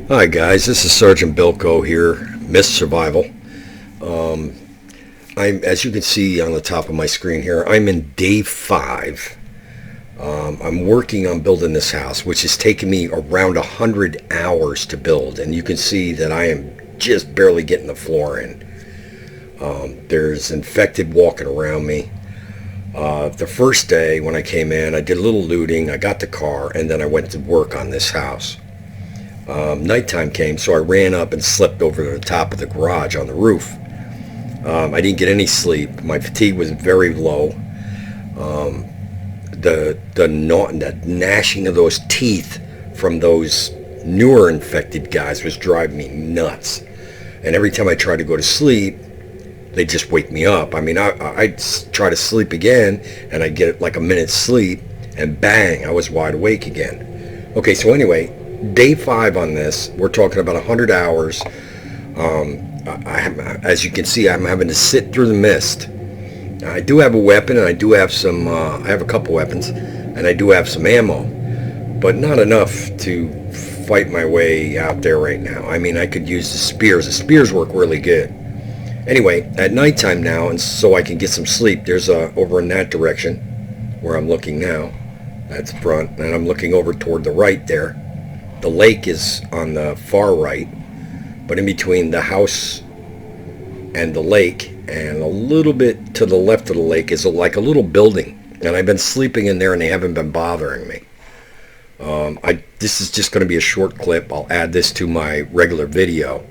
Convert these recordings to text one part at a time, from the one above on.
Hi guys, this is Sergeant Bilko here, Mist Survival. As you can see on the top of my screen here, I'm in day 5. I'm working on building this house, which has taken me around 100 hours to build, and you can see that I am just barely getting the floor in. There's infected walking around me. The first day when I came in, I did a little looting, I got the car, and then I went to work on this house. Nighttime came, so I ran up and slept over the top of the garage on the roof. I didn't get any sleep. My fatigue was very low. The gnashing of those teeth from those newer infected guys was driving me nuts. And every time I tried to go to sleep, they just wake me up. I mean, I'd try to sleep again, and I'd get like a minute's sleep, and bang, I was wide awake again. Okay, so anyway, day 5 on this, we're talking about 100 hours. As you can see, I'm having to sit through the mist. I do have a weapon, and I do have some, I have a couple weapons, and I do have some ammo, but not enough to fight my way out there right now. I mean, I could use the spears. The spears work really good. Anyway, at nighttime now, and so I can get some sleep, there's over in that direction where I'm looking now. That's front, and I'm looking over toward the right there. The lake is on the far right, but in between the house and the lake and a little bit to the left of the lake is like a little building, and I've been sleeping in there and they haven't been bothering me. This is just going to be a short clip. I'll add this to my regular video.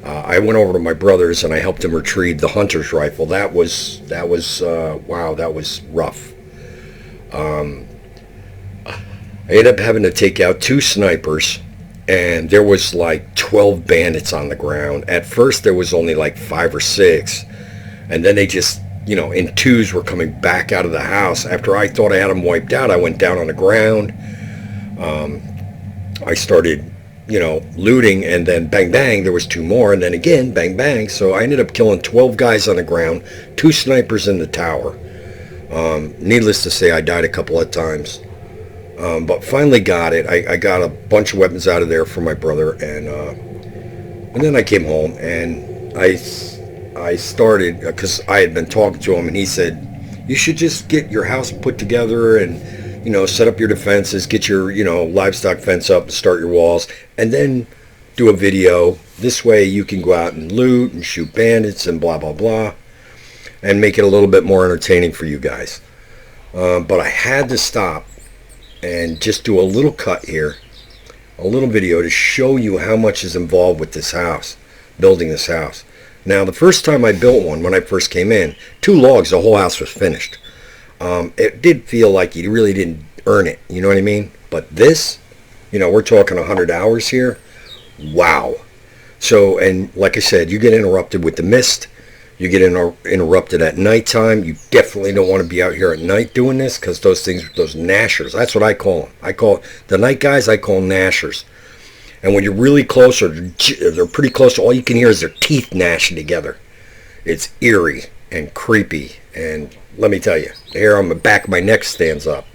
I went over to my brother's and I helped him retrieve the hunter's rifle. That was wow, that was rough. I ended up having to take out 2 snipers, and there was like 12 bandits on the ground. At first there was only like 5 or 6, and then they just, in twos were coming back out of the house. After I thought I had them wiped out, I went down on the ground. I started, looting, and then bang bang, there was 2 more, and then again bang bang. So I ended up killing 12 guys on the ground, 2 snipers in the tower. Needless to say, I died a couple of times. But finally got it. I got a bunch of weapons out of there for my brother, and then I came home, and I started, because I had been talking to him, and he said, you should just get your house put together and, set up your defenses, get your, livestock fence up and start your walls, and then do a video. This way you can go out and loot and shoot bandits and blah, blah, blah, and make it a little bit more entertaining for you guys. But I had to stop and just do a little cut here, a little video to show you how much is involved with this house, building this house. Now, the first time I built one, when I first came in, 2 logs, the whole house was finished. It did feel like you really didn't earn it, you know what I mean? But this, we're talking 100 hours here. Wow. So, and like I said, you get interrupted with the mist. You get interrupted at nighttime. You definitely don't want to be out here at night doing this, because those gnashers, that's what I call them. I call the night guys, I call gnashers. And when you're really close, or they're pretty close, all you can hear is their teeth gnashing together. It's eerie and creepy. And let me tell you, the hair on the back of my neck stands up.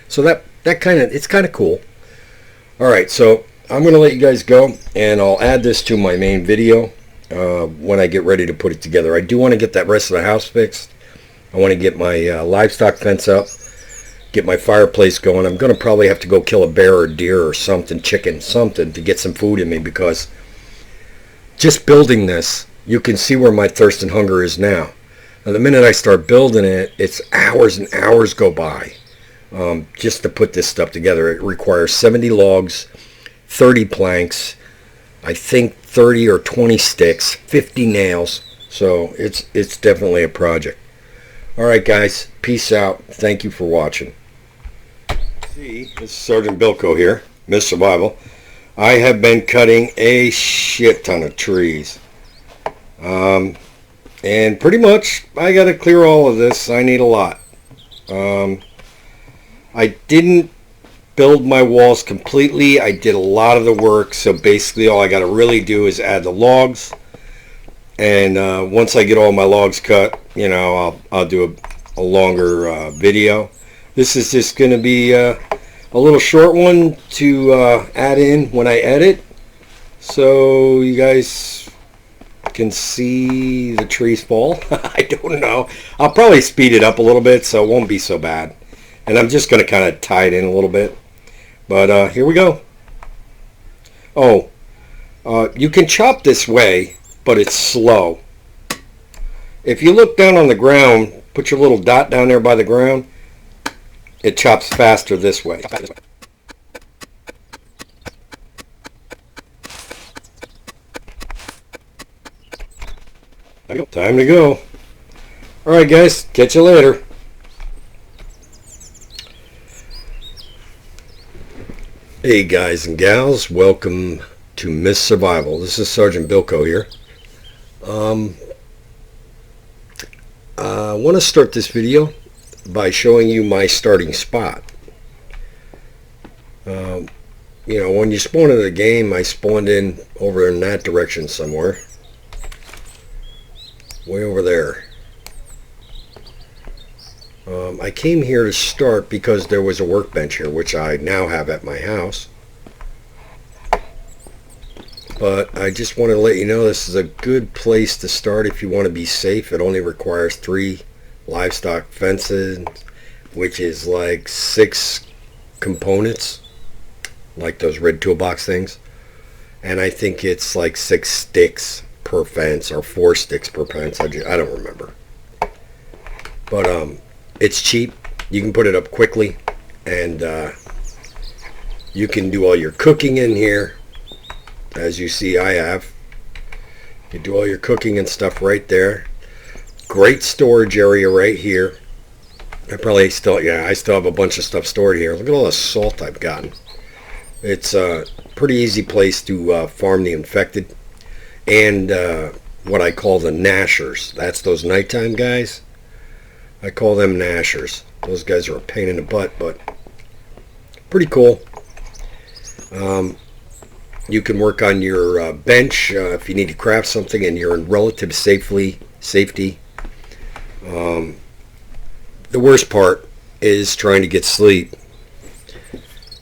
So it's kind of cool. All right, so I'm going to let you guys go, and I'll add this to my main video. When I get ready to put it together. I do want to get that rest of the house fixed. I want to get my livestock fence up, get my fireplace going. I'm going to probably have to go kill a bear or deer or something, chicken, something, to get some food in me, because just building this, you can see where my thirst and hunger is now. Now, the minute I start building it, it's hours and hours go by just to put this stuff together. It requires 70 logs, 30 planks, I think 30 or 20 sticks, 50 nails. So it's definitely a project. All right, guys, peace out. Thank you for watching. This is Sergeant Bilko here, Mist Survival. I have been cutting a shit ton of trees. And pretty much I got to clear all of this. I need a lot. I didn't build my walls completely. I did a lot of the work, so basically all I got to really do is add the logs, and once I get all my logs cut, I'll do a longer video. This is just going to be a little short one to add in when I edit, So you guys can see the trees fall. I don't know. I'll probably speed it up a little bit so it won't be so bad. And I'm just going to kind of tie it in a little bit. But here we go. Oh, you can chop this way, but it's slow. If you look down on the ground, put your little dot down there by the ground, it chops faster this way. Time to go. Alright guys, catch you later. Hey guys and gals, welcome to Miss Survival. This is Sergeant Bilko here. I want to start this video by showing you my starting spot. You know, when you spawn into the game, I spawned in over in that direction somewhere. Way over there. I came here to start because there was a workbench here, which I now have at my house. But I just want to let you know this is a good place to start if you want to be safe. It only requires 3 livestock fences, which is like 6 components, like those red toolbox things. And I think it's like 6 sticks per fence or 4 sticks per fence. I don't remember. But it's cheap. You can put it up quickly, and you can do all your cooking in here. As you see, I have. You do all your cooking and stuff right there. Great storage area right here. I still have a bunch of stuff stored here. Look at all the salt I've gotten. It's a pretty easy place to farm the infected. And what I call the gnashers. That's those nighttime guys. I call them gnashers. Those guys are a pain in the butt, but pretty cool. You can work on your bench if you need to craft something and you're in relative safety. The worst part is trying to get sleep.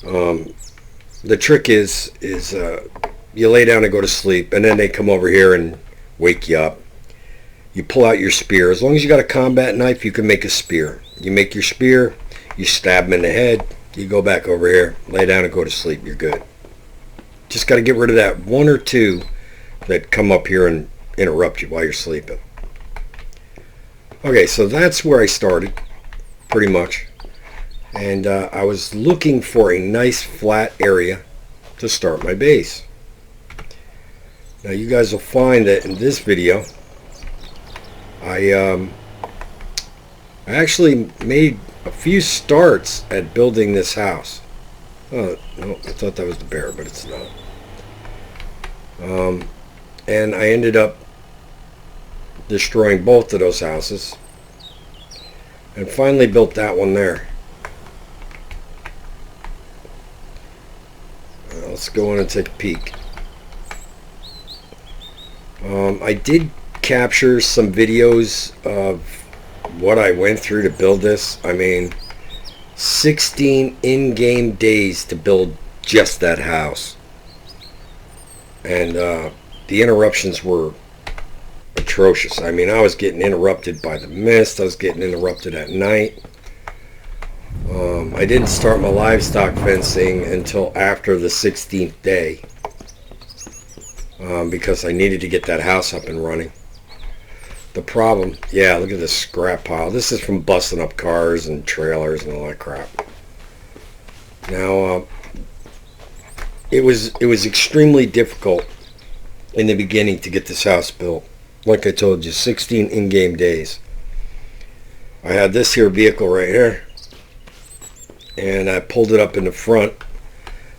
The trick is you lay down and go to sleep, and then they come over here and wake you up. You pull out your spear. As long as you got a combat knife, you can make a spear. You make your spear, you stab them in the head, you go back over here, lay down and go to sleep. You're good. Just got to get rid of that 1 or 2 that come up here and interrupt you while you're sleeping. Okay, so that's where I started, pretty much. And I was looking for a nice flat area to start my base. Now you guys will find that in this video, I actually made a few starts at building this house. Oh, no, I thought that was the bear, but it's not. And I ended up destroying both of those houses. And finally built that one there. Let's go in and take a peek. I did capture some videos of what I went through to build this. I mean, 16 in-game days to build just that house. And the interruptions were atrocious. I mean, I was getting interrupted by the mist. I was getting interrupted at night. I didn't start my livestock fencing until after the 16th day. Because I needed to get that house up and running. The problem, yeah, look at this scrap pile. This is from busting up cars and trailers and all that crap. Now, it was extremely difficult in the beginning to get this house built. Like I told you, 16 in-game days. I had this here vehicle right here, and I pulled it up in the front,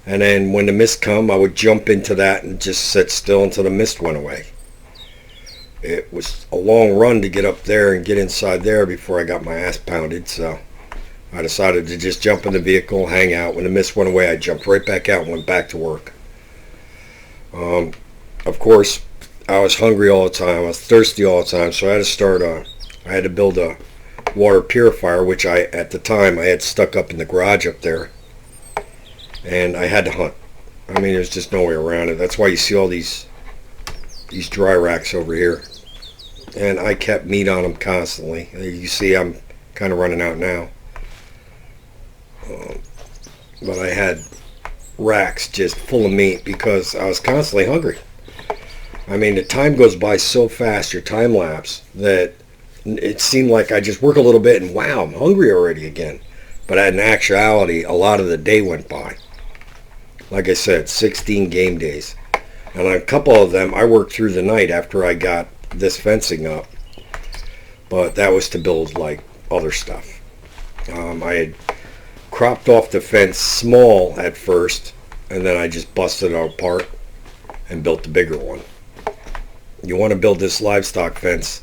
and then when the mist come, I would jump into that and just sit still until the mist went away. It was a long run to get up there and get inside there before I got my ass pounded, so I decided to just jump in the vehicle, hang out. When the mist went away, I jumped right back out and went back to work. Of course, I was hungry all the time. I was thirsty all the time, so I had to build a water purifier, which at the time I had stuck up in the garage up there, and I had to hunt. I mean, there's just no way around it. That's why you see all these dry racks over here. And I kept meat on them constantly. You see I'm kind of running out now. But I had racks just full of meat because I was constantly hungry. I mean, the time goes by so fast, your time lapse, that it seemed like I just work a little bit and wow, I'm hungry already again. But in actuality, a lot of the day went by. Like I said, 16 game days. And on a couple of them, I worked through the night after I got this fencing up. But that was to build like other stuff. I had cropped off the fence small at first, and then I just busted it apart and built the bigger one. You want to build this livestock fence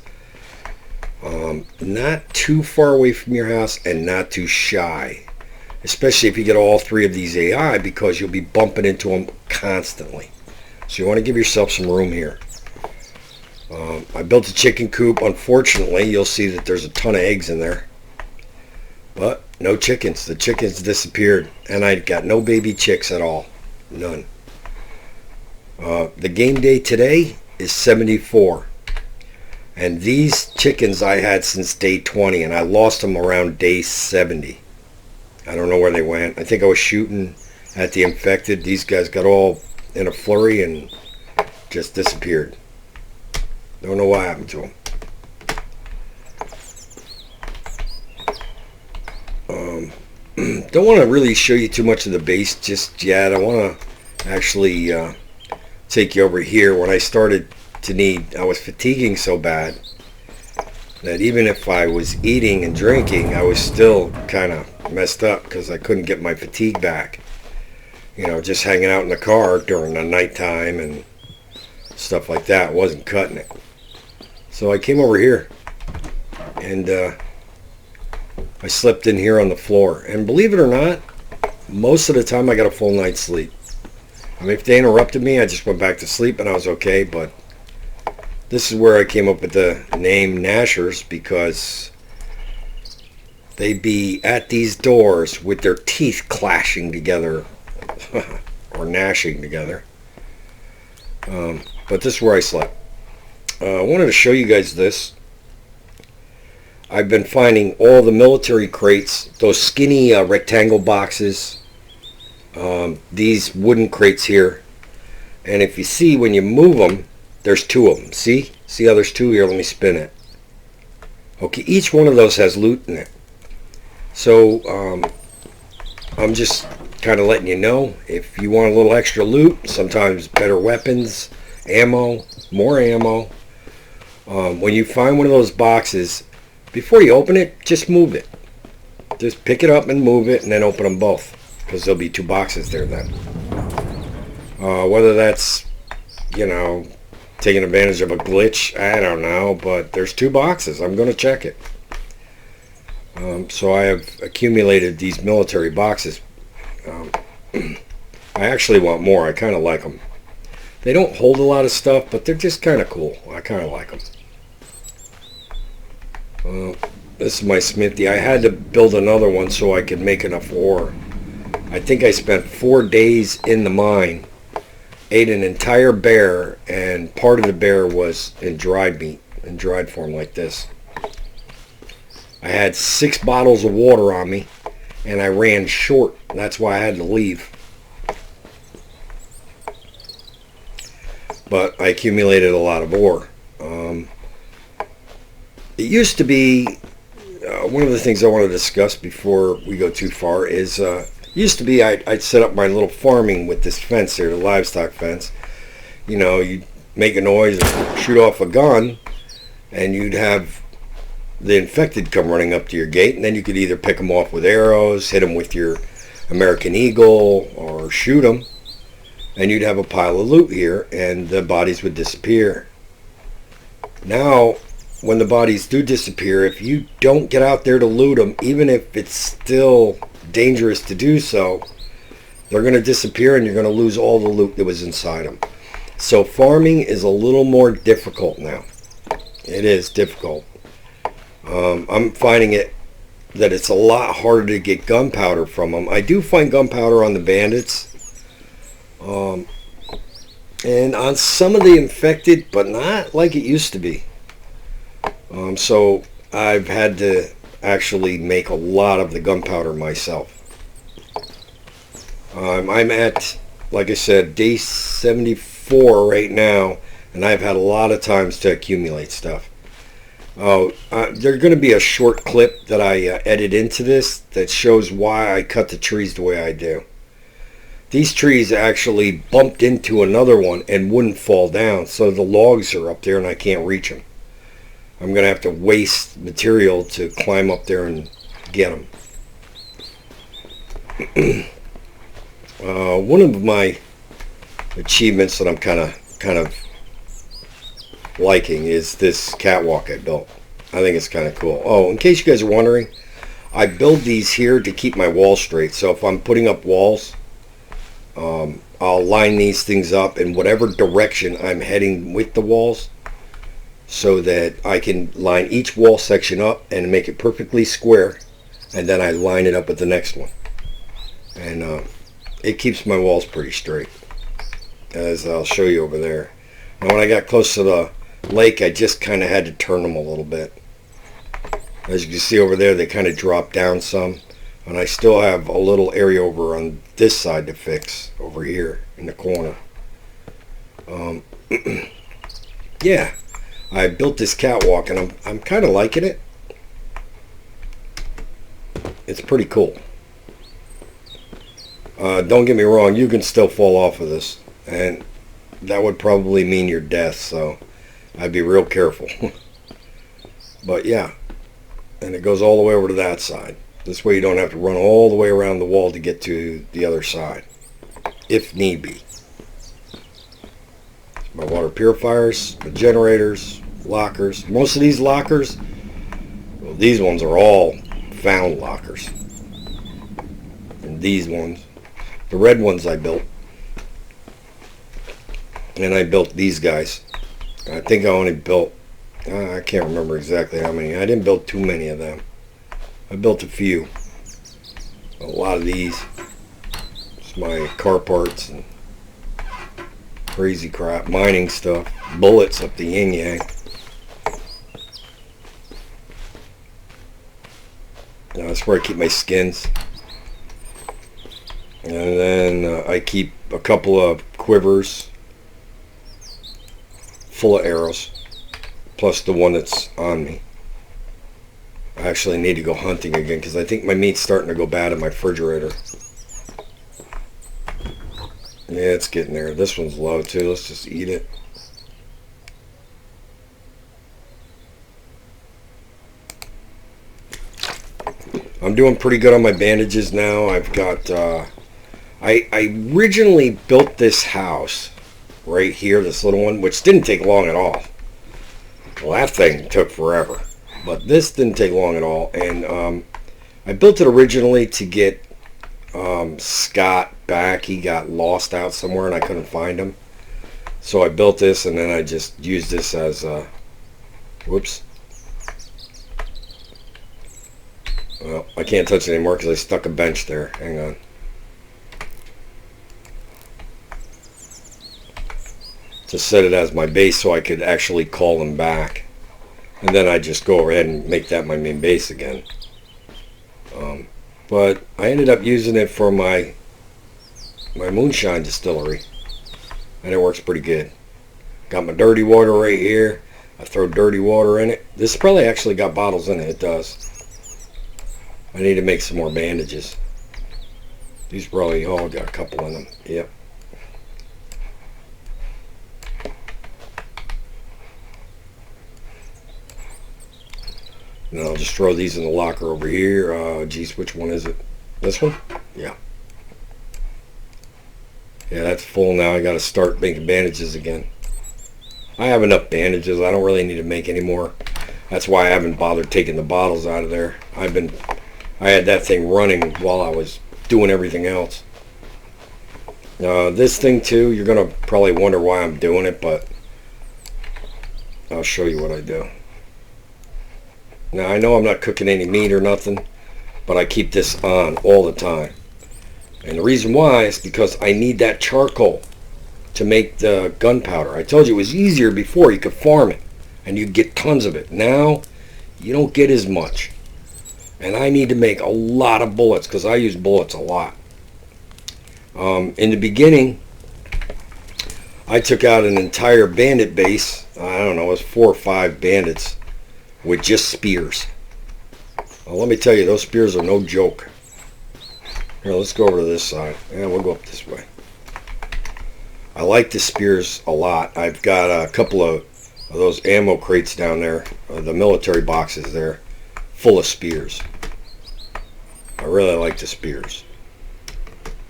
not too far away from your house and not too shy, especially if you get all three of these AI, because you'll be bumping into them constantly. So you want to give yourself some room here. I built a chicken coop. Unfortunately, you'll see that there's a ton of eggs in there, but no chickens. The chickens disappeared, and I got no baby chicks at all. None. The game day today is 74. And these chickens I had since day 20, and I lost them around day 70. I don't know where they went. I think I was shooting at the infected. These guys got all in a flurry and just disappeared. Don't know what happened to them. Don't want to really show you too much of the base just yet. I want to actually take you over here. When I started to need, I was fatiguing so bad that even if I was eating and drinking, I was still kind of messed up because I couldn't get my fatigue back. You know, just hanging out in the car during the nighttime and stuff like that wasn't cutting it. So I came over here and I slept in here on the floor. And believe it or not, most of the time I got a full night's sleep. I mean, if they interrupted me, I just went back to sleep and I was okay. But this is where I came up with the name Gnashers, because they'd be at these doors with their teeth clashing together or gnashing together. But this is where I slept. I wanted to show you guys this. I've been finding all the military crates, those skinny rectangle boxes, these wooden crates here. And if you see, when you move them, there's two of them. See how there's two here? Let me spin it. Okay, each one of those has loot in it. So I'm just kind of letting you know, if you want a little extra loot, sometimes better weapons, ammo, more ammo, when you find one of those boxes, before you open it, just move it. Just pick it up and move it, and then open them both, because there'll be two boxes there then. Whether that's, you know, taking advantage of a glitch, I don't know, but there's two boxes. I'm going to check it. So I have accumulated these military boxes. I actually want more. I kind of like them. They don't hold a lot of stuff, but they're just kind of cool. I kind of like them. This is my smithy. I had to build another one so I could make enough ore. I think I spent 4 days in the mine, ate an entire bear, and part of the bear was in dried meat, in dried form like this. I had 6 bottles of water on me, and I ran short. That's why I had to leave. But I accumulated a lot of ore. It used to be, one of the things I want to discuss before we go too far is, used to be I'd set up my little farming with this fence here, the livestock fence. You know, you'd make a noise and shoot off a gun, and you'd have the infected come running up to your gate, and then you could either pick them off with arrows, hit them with your American Eagle, or shoot them, and you'd have a pile of loot here, and the bodies would disappear. Now, when the bodies do disappear, if you don't get out there to loot them, even if it's still dangerous to do so, they're going to disappear and you're going to lose all the loot that was inside them. So farming is a little more difficult now. It is difficult. I'm finding that it's a lot harder to get gunpowder from them. I do find gunpowder on the bandits, And on some of the infected, but not like it used to be. So I've had to actually make a lot of the gunpowder myself. I'm at, like I said, day 74 right now, and I've had a lot of times to accumulate stuff. There's going to be a short clip that I edit into this that shows why I cut the trees the way I do. These trees actually bumped into another one and wouldn't fall down, so the logs are up there and I can't reach them. I'm going to have to waste material to climb up there and get them. One of my achievements that I'm kind of liking is this catwalk I built. I think it's kind of cool. Oh, in case you guys are wondering, I build these here to keep my walls straight. So if I'm putting up walls, I'll line these things up in whatever direction I'm heading with the walls, so that I can line each wall section up and make it perfectly square, and then I line it up with the next one. And it keeps my walls pretty straight, as I'll show you over there. Now when I got close to the lake, I just kind of had to turn them a little bit. As you can see over there, they kind of drop down some, and I still have a little area over on this side to fix over here in the corner. Yeah, I built this catwalk and I'm kind of liking it. It's pretty cool. Don't get me wrong, you can still fall off of this, and that would probably mean your death, so I'd be real careful. But yeah, and it goes all the way over to that side. This way you don't have to run all the way around the wall to get to the other side, if need be. My water purifiers, my generators, lockers. Most of these lockers, well, these ones are all found lockers. And these ones, the red ones I built. And I built these guys. I think I only built, I can't remember exactly how many. I didn't build too many of them. I built a few. A lot of these. It's my car parts and crazy crap. Mining stuff. Bullets up the yin yang. Now that's where I keep my skins. And then I keep a couple of quivers full of arrows, plus the one that's on me. I actually need to go hunting again because I think my meat's starting to go bad in my refrigerator. Yeah, it's getting there. This one's low too. Let's just eat it. I'm doing pretty good on my bandages now. I've got I originally built this house right here, this little one, which didn't take long at all. Well, that thing took forever, but this didn't take long at all. And I built it originally to get Scott back. He got lost out somewhere and I couldn't find him, so I built this, and then I just used this as whoops, well, I can't touch it anymore because I stuck a bench there. Hang on. To set it as my base so I could actually call them back, and then I just go ahead and make that my main base again. But I ended up using it for my moonshine distillery, and it works pretty good. Got my dirty water right here. I throw dirty water in it. This probably actually got bottles in it. It does. I need to make some more bandages. These probably all got a couple in them. Yep. And I'll just throw these in the locker over here. Geez, which one is it? This one? Yeah. Yeah, that's full now. I got to start making bandages again. I have enough bandages. I don't really need to make any more. That's why I haven't bothered taking the bottles out of there. I had that thing running while I was doing everything else. This thing too, you're going to probably wonder why I'm doing it, but I'll show you what I do. Now, I know I'm not cooking any meat or nothing, but I keep this on all the time. And the reason why is because I need that charcoal to make the gunpowder. I told you it was easier before. You could farm it and you'd get tons of it. Now you don't get as much. And I need to make a lot of bullets because I use bullets a lot. In the beginning, I took out an entire bandit base. I don't know, it was 4 or 5 bandits with just spears. Well, let me tell you, those spears are no joke. Here, let's go over to this side. Yeah, we'll go up this way. I like the spears a lot. I've got a couple of those ammo crates down there, the military boxes there, full of spears. I really like the spears.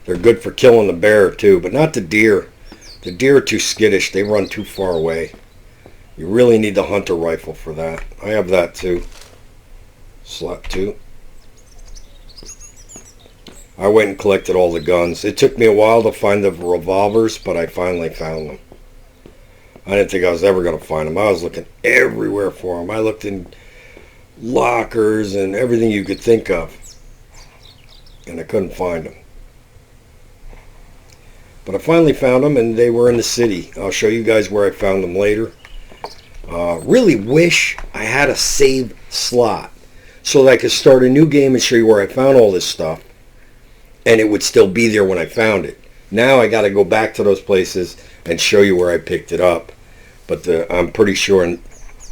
They're good for killing the bear too, but not the deer. The deer are too skittish. They run too far away. You really need the hunter rifle for that. I have that too. Slap 2. I went and collected all the guns. It took me a while to find the revolvers, but I finally found them. I didn't think I was ever going to find them. I was looking everywhere for them. I looked in lockers and everything you could think of, and I couldn't find them. But I finally found them, and they were in the city. I'll show you guys where I found them later. Really wish I had a save slot so that I could start a new game and show you where I found all this stuff, and it would still be there when I found it. Now I got to go back to those places and show you where I picked it up. But I'm pretty sure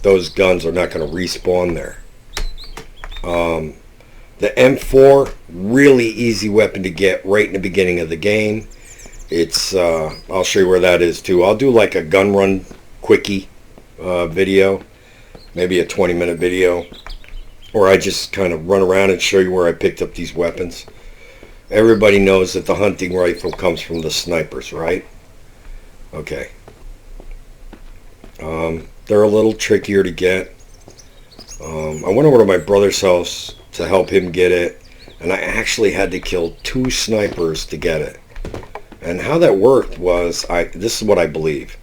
those guns are not going to respawn there. The M4, really easy weapon to get right in the beginning of the game. It's I'll show you where that is too. I'll do like a gun run quickie video, maybe a 20-minute video, or I just kind of run around and show you where I picked up these weapons. Everybody knows that the hunting rifle comes from the snipers, right? Okay. They're a little trickier to get. I went over to my brother's house to help him get it, and I actually had to kill 2 snipers to get it. And how that worked was, this is what I believe.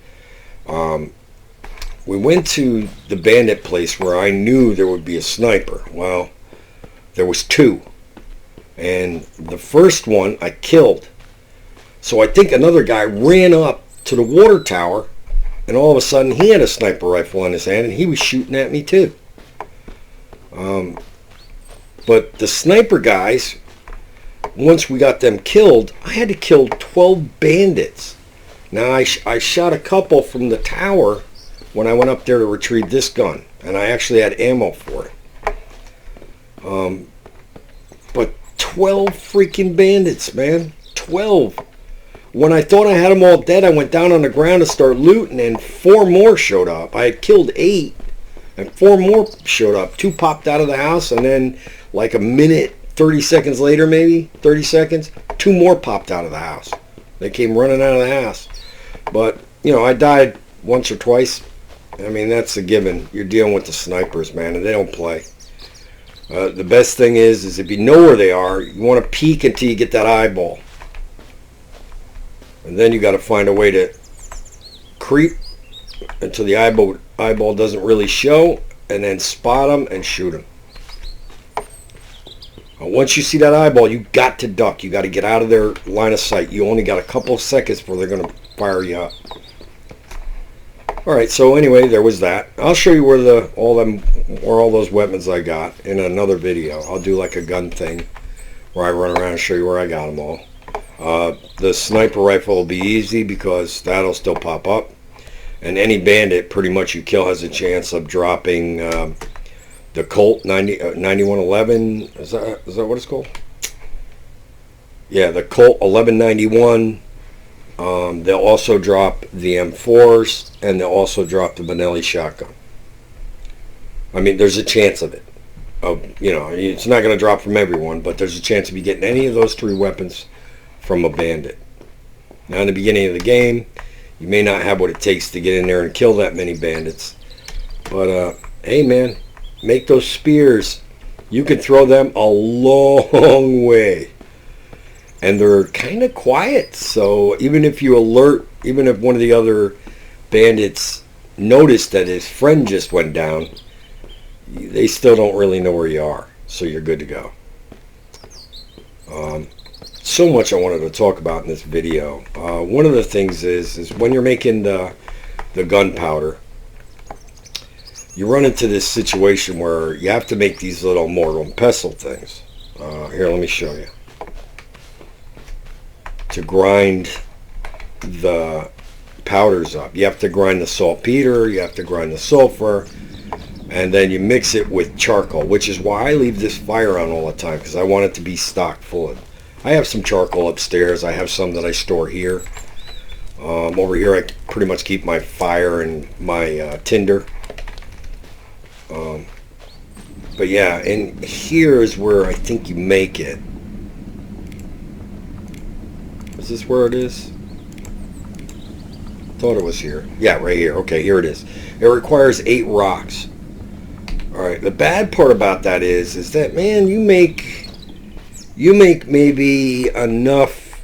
We went to the bandit place where I knew there would be a sniper. Well, there was 2. And the first one I killed. So I think another guy ran up to the water tower, and all of a sudden he had a sniper rifle in his hand and he was shooting at me too. But the sniper guys, once we got them killed, I had to kill 12 bandits. Now I shot a couple from the tower when I went up there to retrieve this gun, and I actually had ammo for it. But 12 freaking bandits, man. 12. When I thought I had them all dead, I went down on the ground to start looting, and 4 more showed up. I had killed 8, and 4 more showed up. 2 popped out of the house, and then like a minute, 30 seconds later, maybe 30 seconds, 2 more popped out of the house. They came running out of the house. But, you know, I died once or twice. I mean, that's a given. You're dealing with the snipers, man, and they don't play. The best thing is if you know where they are, you want to peek until you get that eyeball. And then you got to find a way to creep until the eyeball doesn't really show, and then spot them and shoot them. Once you see that eyeball, you got to duck. You got to get out of their line of sight. You only got a couple of seconds before they're going to fire you up. All right, so anyway, there was that. I'll show you where all those weapons I got in another video. I'll do like a gun thing where I run around and show you where I got them all. The sniper rifle will be easy because that'll still pop up, and any bandit pretty much you kill has a chance of dropping the Colt 9111. Is that what it's called? Yeah, the Colt 1191. They'll also drop the M4s, and they'll also drop the Benelli shotgun. I mean, there's a chance of it. You know, it's not going to drop from everyone, but there's a chance of you getting any of those 3 weapons from a bandit. Now, in the beginning of the game, you may not have what it takes to get in there and kill that many bandits. But, hey, man, make those spears. You can throw them a long way. And they're kind of quiet, so even if one of the other bandits noticed that his friend just went down, they still don't really know where you are, so you're good to go. so much I wanted to talk about in this video. One of the things is when you're making the gunpowder, you run into this situation where you have to make these little mortar and pestle things. Here, let me show you. To grind the powders up, you have to grind the saltpeter, you have to grind the sulfur, and then you mix it with charcoal, which is why I leave this fire on all the time, because I want it to be stocked full of. I have some charcoal upstairs. I have some that I store here. Over here I pretty much keep my fire and my tinder. But yeah, and here is where I think you make it. Is this where it is? Thought it was here. Yeah, right here. Okay, here it is. It requires 8 rocks. Alright, the bad part about that is that, man, you make maybe enough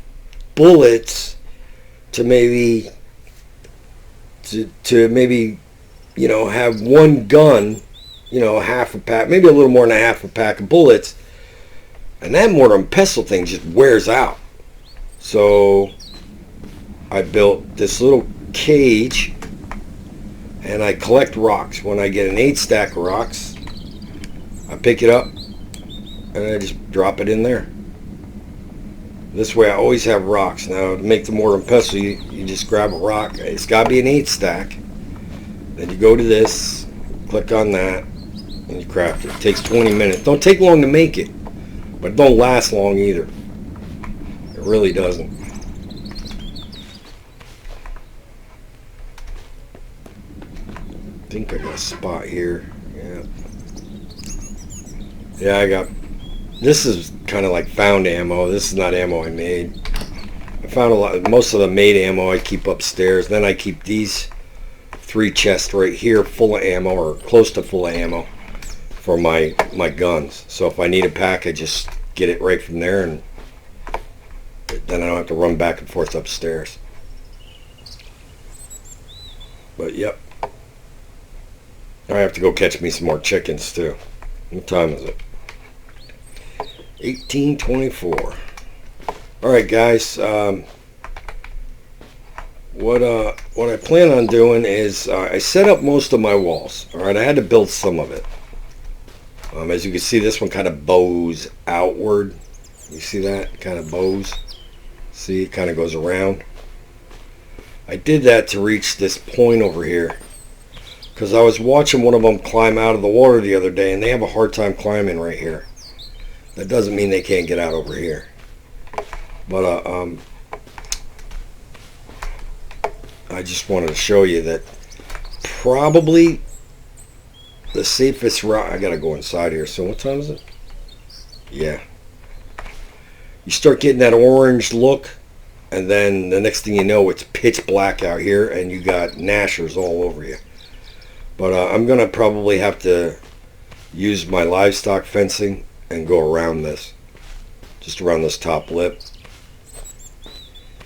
bullets to maybe have one gun, half a pack, maybe a little more than a half a pack of bullets, and that mortar and pestle thing just wears out. So I built this little cage, and I collect rocks. When I get an 8 stack of rocks, I pick it up and I just drop it in there. This way I always have rocks. Now to make the mortar and pestle, you just grab a rock. It's got to be an 8 stack. Then you go to this, click on that, and you craft it. It takes 20 minutes. Don't take long to make it, but it don't last long either. It really doesn't. I think I got a spot here. Yeah, I got. This is kind of like found ammo. This is not ammo I made. I found a lot. Most of the made ammo I keep upstairs. Then I keep these 3 chests right here full of ammo, or close to full of ammo, for my guns. So if I need a pack, I just get it right from there, and then I don't have to run back and forth upstairs. But yep. I have to go catch me some more chickens too. What time is it? 18:24. Alright guys, what I plan on doing is I set up most of my walls. Alright, I had to build some of it. As you can see, this one kind of bows outward. You see that? Kind of bows. See, it kind of goes around. I did that to reach this point over here, because I was watching one of them climb out of the water the other day, and they have a hard time climbing right here. That doesn't mean they can't get out over here. But I just wanted to show you that probably the safest route. I gotta go inside here. So what time is it? Yeah. You start getting that orange look, and then the next thing you know, it's pitch black out here, and you got gnashers all over you. But I'm gonna probably have to use my livestock fencing and go around this, just around this top lip.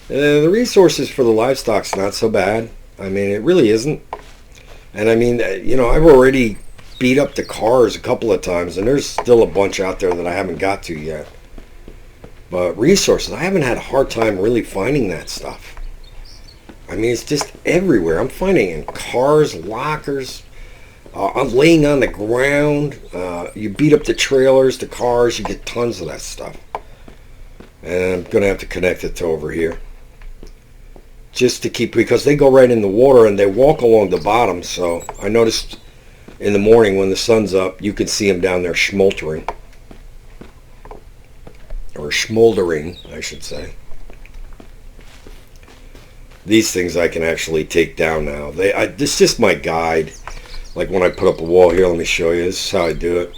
The resources for the livestock's not so bad. I mean, it really isn't. And I mean, I've already beat up the cars a couple of times, and there's still a bunch out there that I haven't got to yet. But resources, I haven't had a hard time really finding that stuff. I mean, it's just everywhere. I'm finding it in cars, lockers. I'm laying on the ground. You beat up the trailers, the cars, you get tons of that stuff. And I'm going to have to connect it to over here. Just to keep, because they go right in the water and they walk along the bottom. So I noticed in the morning when the sun's up, you can see them down there smoldering. Or smoldering, I should say. These things I can actually take down now. This is just my guide. Like when I put up a wall here, let me show you. This is how I do it.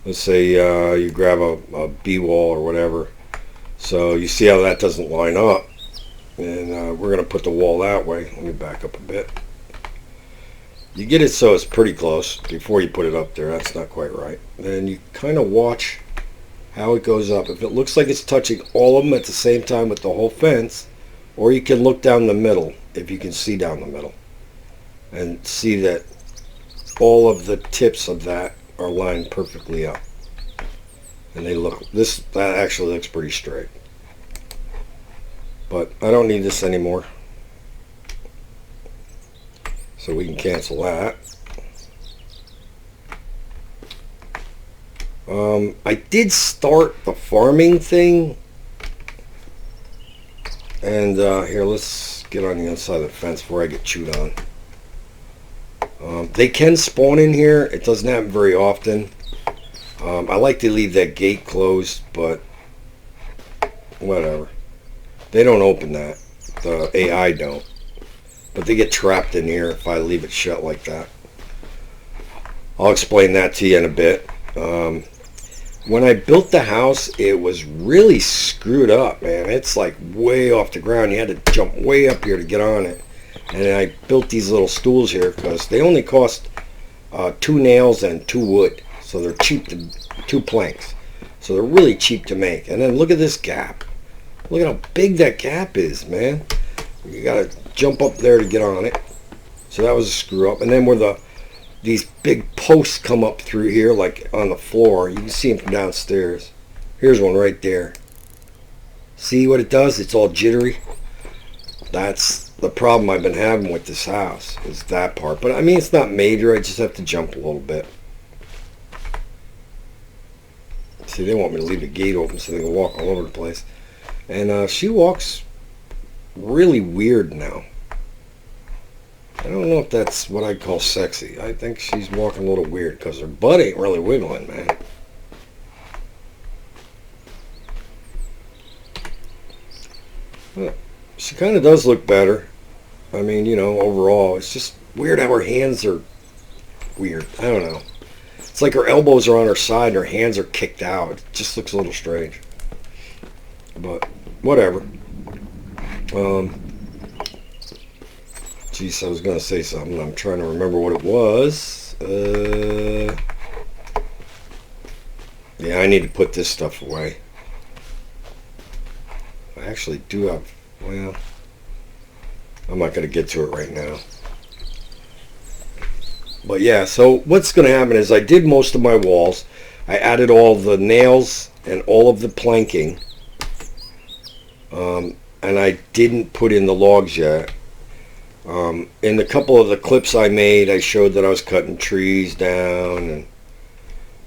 Let's say you grab a B-wall or whatever. So you see how that doesn't line up. And we're going to put the wall that way. Let me back up a bit. You get it so it's pretty close before you put it up there. That's not quite right. Then you kind of watch how it goes up. If it looks like it's touching all of them at the same time with the whole fence, or you can look down the middle, if you can see down the middle, and see that all of the tips of that are lined perfectly up. And that actually looks pretty straight. But I don't need this anymore. So we can cancel that. I did start the farming thing. And here, let's get on the inside of the fence before I get chewed on. They can spawn in here. It doesn't happen very often. I like to leave that gate closed, but whatever. They don't open that. The AI don't. But they get trapped in here if I leave it shut like that. I'll explain that to you in a bit. When I built the house, it was really screwed up, man. It's like way off the ground. You had to jump way up here to get on it. And I built these little stools here because they only cost 2 nails and 2 wood. So they're cheap to 2 planks. So they're really cheap to make. And then look at this gap. Look at how big that gap is, man. You gotta jump up there to get on it. So that was a screw up. And then where these big posts come up through here, like on the floor, you can see them from downstairs. Here's one right there. See what it does? It's all jittery. That's the problem I've been having with this house, is that part. But I mean, it's not major. I just have to jump a little bit. See, they want me to leave the gate open so they can walk all over the place. And she walks really weird now. I don't know if that's what I'd call sexy. I think she's walking a little weird because her butt ain't really wiggling, man. Well, she kind of does look better. I mean, you know, overall, it's just weird how her hands are weird. I don't know. It's like her elbows are on her side and her hands are kicked out. It just looks a little strange. But whatever. Jeez, I was going to say something. I'm trying to remember what it was. Yeah, I need to put this stuff away. I actually do have... Well, I'm not going to get to it right now. But yeah, so what's going to happen is I did most of my walls. I added all the nails and all of the planking. And I didn't put in the logs yet. In a couple of the clips I made, I showed that I was cutting trees down.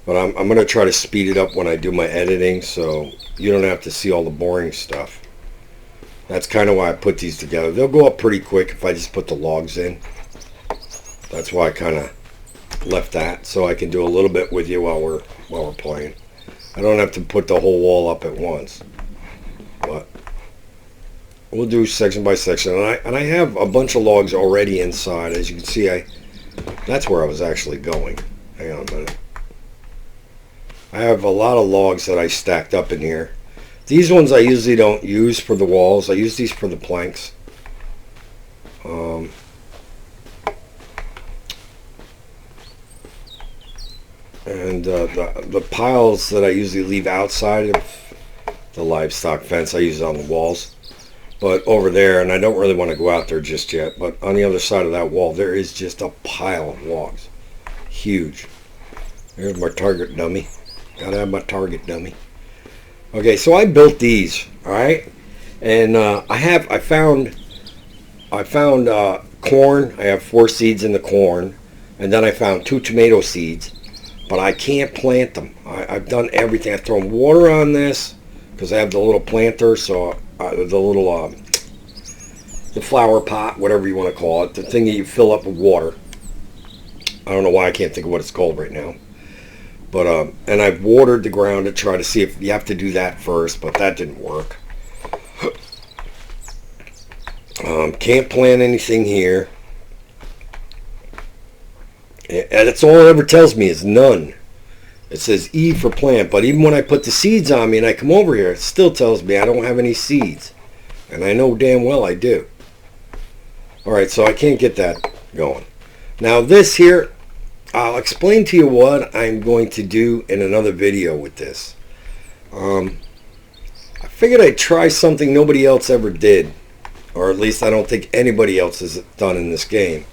But I'm going to try to speed it up when I do my editing, so you don't have to see all the boring stuff. That's kind of why I put these together. They'll go up pretty quick if I just put the logs in. That's why I kind of left that, so I can do a little bit with you while we're playing. I don't have to put the whole wall up at once. But we'll do section by section. And I have a bunch of logs already inside. As you can see, that's where I was actually going. Hang on a minute. I have a lot of logs that I stacked up in here. These ones I usually don't use for the walls. I use these for the planks. And the piles that I usually leave outside of the livestock fence, I use it on the walls. But over there, and I don't really want to go out there just yet, but on the other side of that wall, there is just a pile of logs. Huge. There's my target dummy. Gotta have my target dummy. Okay, so I built these, all right? And I found corn. I have 4 seeds in the corn. And then I found 2 tomato seeds. But I can't plant them. I've done everything. I thrown water on this because I have the little planter, so the flower pot, whatever you want to call it, the thing that you fill up with water. I don't know why I can't think of what it's called right now. But and I've watered the ground to try to see if you have to do that first, but that didn't work. Can't plant anything here. And that's all it ever tells me is none. It says E for plant, but even when I put the seeds on me and I come over here, it still tells me I don't have any seeds. And I know damn well I do. Alright, so I can't get that going. Now this here, I'll explain to you what I'm going to do in another video with this. I figured I'd try something nobody else ever did. Or at least I don't think anybody else has done in this game.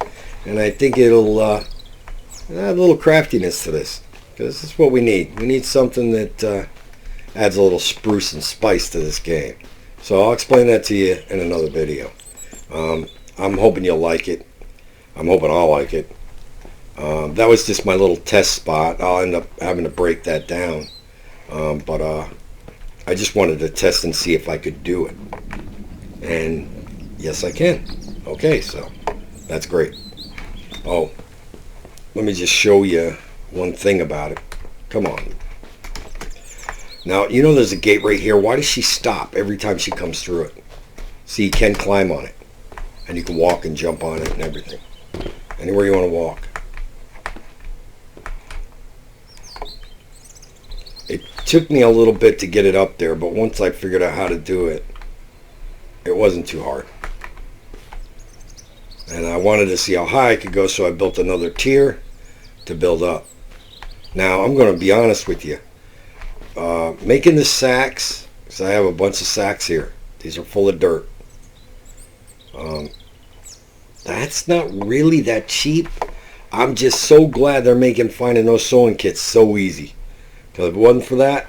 And I think it'll add a little craftiness to this. Because this is what we need. We need something that adds a little spruce and spice to this game. So I'll explain that to you in another video. I'm hoping you'll like it. I'm hoping I'll like it. That was just my little test spot. I'll end up having to break that down. But I just wanted to test and see if I could do it. And yes, I can. Okay, so that's great. Oh, let me just show you one thing about it. Come on. Now, you know there's a gate right here. Why does she stop every time she comes through it? See, you can climb on it. And you can walk and jump on it and everything. Anywhere you want to walk. It took me a little bit to get it up there, but once I figured out how to do it, it wasn't too hard. And I wanted to see how high I could go, so I built another tier to build up. Now, I'm going to be honest with you. Making the sacks, because I have a bunch of sacks here. These are full of dirt. That's not really that cheap. I'm just so glad they're making finding those sewing kits so easy. Because if it wasn't for that,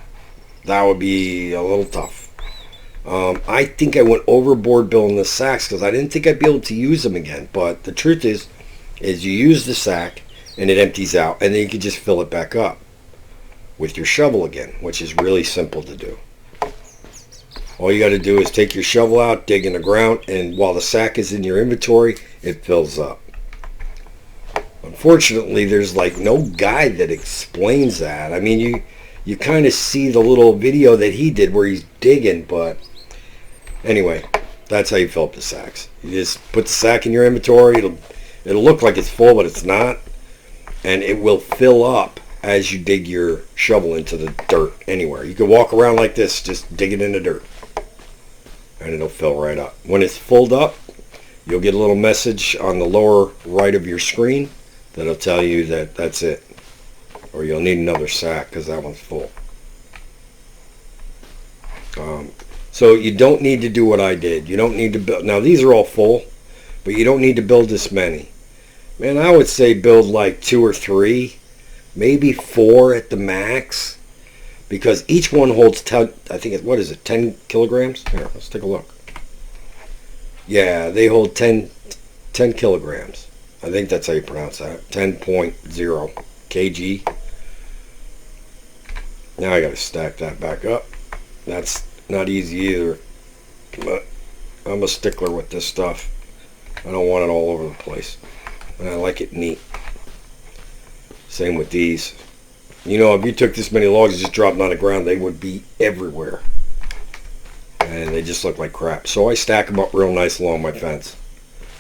that would be a little tough. I think I went overboard building the sacks because I didn't think I'd be able to use them again. But the truth is you use the sack and it empties out, and then you can just fill it back up with your shovel again, which is really simple to do. All you got to do is take your shovel out, dig in the ground, and while the sack is in your inventory, it fills up. Unfortunately, there's like no guide that explains that. I mean, you kind of see the little video that he did where he's digging, but anyway, that's how you fill up the sacks. You just put the sack in your inventory. It'll look like it's full, but it's not, and it will fill up as you dig your shovel into the dirt anywhere. You can walk around like this, just dig it in the dirt, and it'll fill right up. When it's filled up, you'll get a little message on the lower right of your screen that'll tell you that that's it, or you'll need another sack because that one's full. So you don't need to do what I did. You don't need to build. Now these are all full, but you don't need to build this many. Man, I would say build like 2 or 3, maybe 4 at the max, because each one holds 10, I think what is it, 10 kilograms? Here, let's take a look. Yeah, they hold 10 kilograms. I think that's how you pronounce that. 10.0 kg. Now I got to stack that back up. That's not easy either, but I'm a stickler with this stuff. I don't want it all over the place, and I like it neat. Same with these. You know, if you took this many logs and just dropped them on the ground, they would be everywhere, and they just look like crap. So I stack them up real nice along my fence.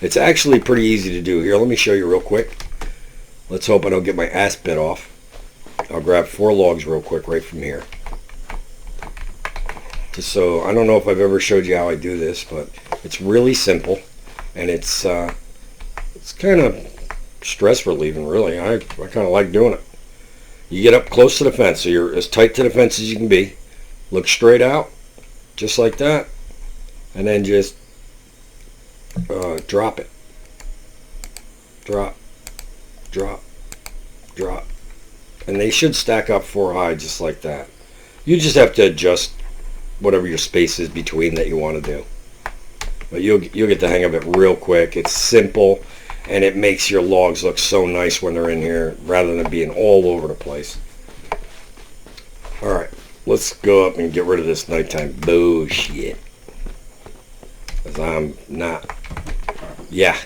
It's actually pretty easy to do. Here, let me show you real quick. Let's hope I don't get my ass bit off. I'll grab 4 logs real quick right from here. Just so, I don't know if I've ever showed you how I do this, but it's really simple, and it's kind of stress relieving, really. I kind of like doing it. You get up close to the fence, so you're as tight to the fence as you can be. Look straight out, just like that, and then just drop it. Drop, drop, drop. And they should stack up 4 high just like that. You just have to adjust whatever your space is between that you want to do. But you'll get the hang of it real quick. It's simple, and it makes your logs look so nice when they're in here rather than being all over the place. Alright, let's go up and get rid of this nighttime bullshit. Because I'm not... Yeah.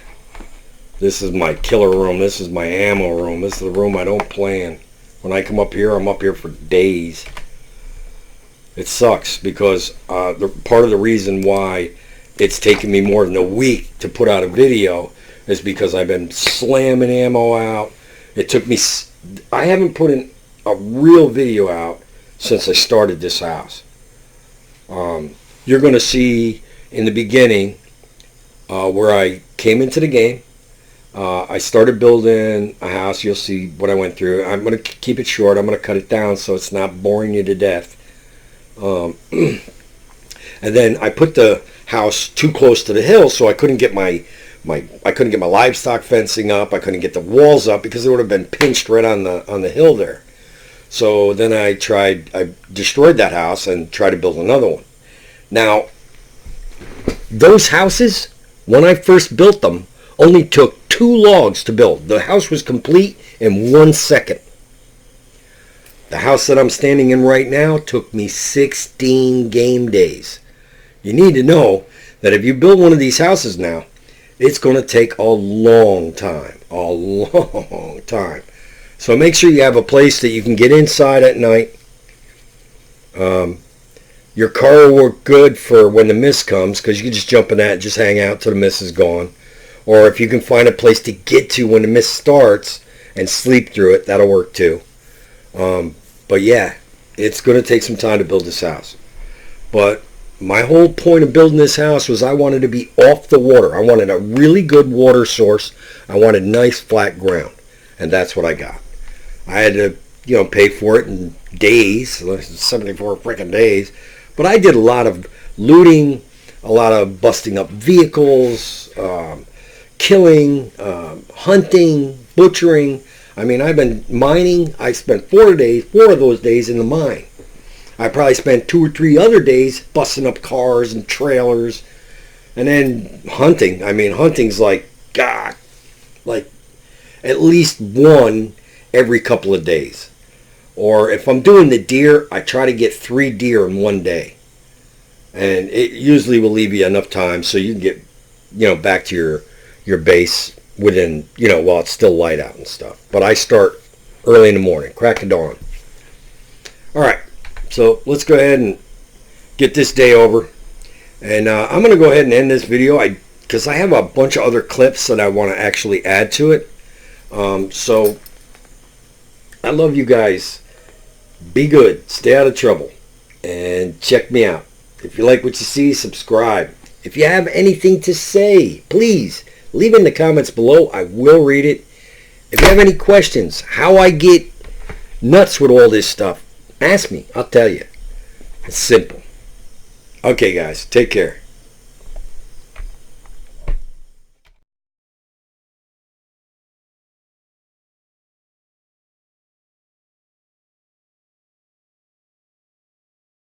This is my killer room. This is my ammo room. This is the room I don't play in. When I come up here, I'm up here for days. It sucks because part of the reason why it's taken me more than a week to put out a video is because I've been slamming ammo out. It took me... I haven't put in a real video out since I started this house. You're going to see in the beginning where I came into the game. I started building a house. You'll see what I went through. I'm going to keep it short. I'm going to cut it down so it's not boring you to death. And then I put the house too close to the hill, so I couldn't get my livestock fencing up. I couldn't get the walls up because it would have been pinched right on the hill there. So then I destroyed that house and tried to build another one. Now, those houses, when I first built them, only took 2 logs to build. The house was complete in 1 second. The house that I'm standing in right now took me 16 game days. You need to know that if you build one of these houses now, it's going to take a long time. A long time. So make sure you have a place that you can get inside at night. Your car will work good for when the mist comes, because you can just jump in that and just hang out till the mist is gone. Or if you can find a place to get to when the mist starts and sleep through it, that'll work too. But yeah, it's going to take some time to build this house. But my whole point of building this house was I wanted to be off the water. I wanted a really good water source. I wanted nice flat ground. And that's what I got. I had to, pay for it in days, 74 freaking days. But I did a lot of looting, a lot of busting up vehicles, killing, hunting, butchering. I mean, I've been mining. I spent 4 of those days in the mine. I probably spent 2 or 3 other days busting up cars and trailers. And then hunting. I mean, hunting's like, God, like at least one every couple of days. Or if I'm doing the deer, I try to get 3 deer in 1 day. And it usually will leave you enough time so you can get, back to your base within, while it's still light out and stuff. But I start early in the morning, crack of dawn. All right, so let's go ahead and get this day over. And I'm going to go ahead and end this video because I have a bunch of other clips that I want to actually add to it. So I love you guys. Be good. Stay out of trouble. And check me out. If you like what you see, subscribe. If you have anything to say, please leave it in the comments below. I will read it. If you have any questions, how I get nuts with all this stuff, ask me. I'll tell you. It's simple. Okay, guys. Take care.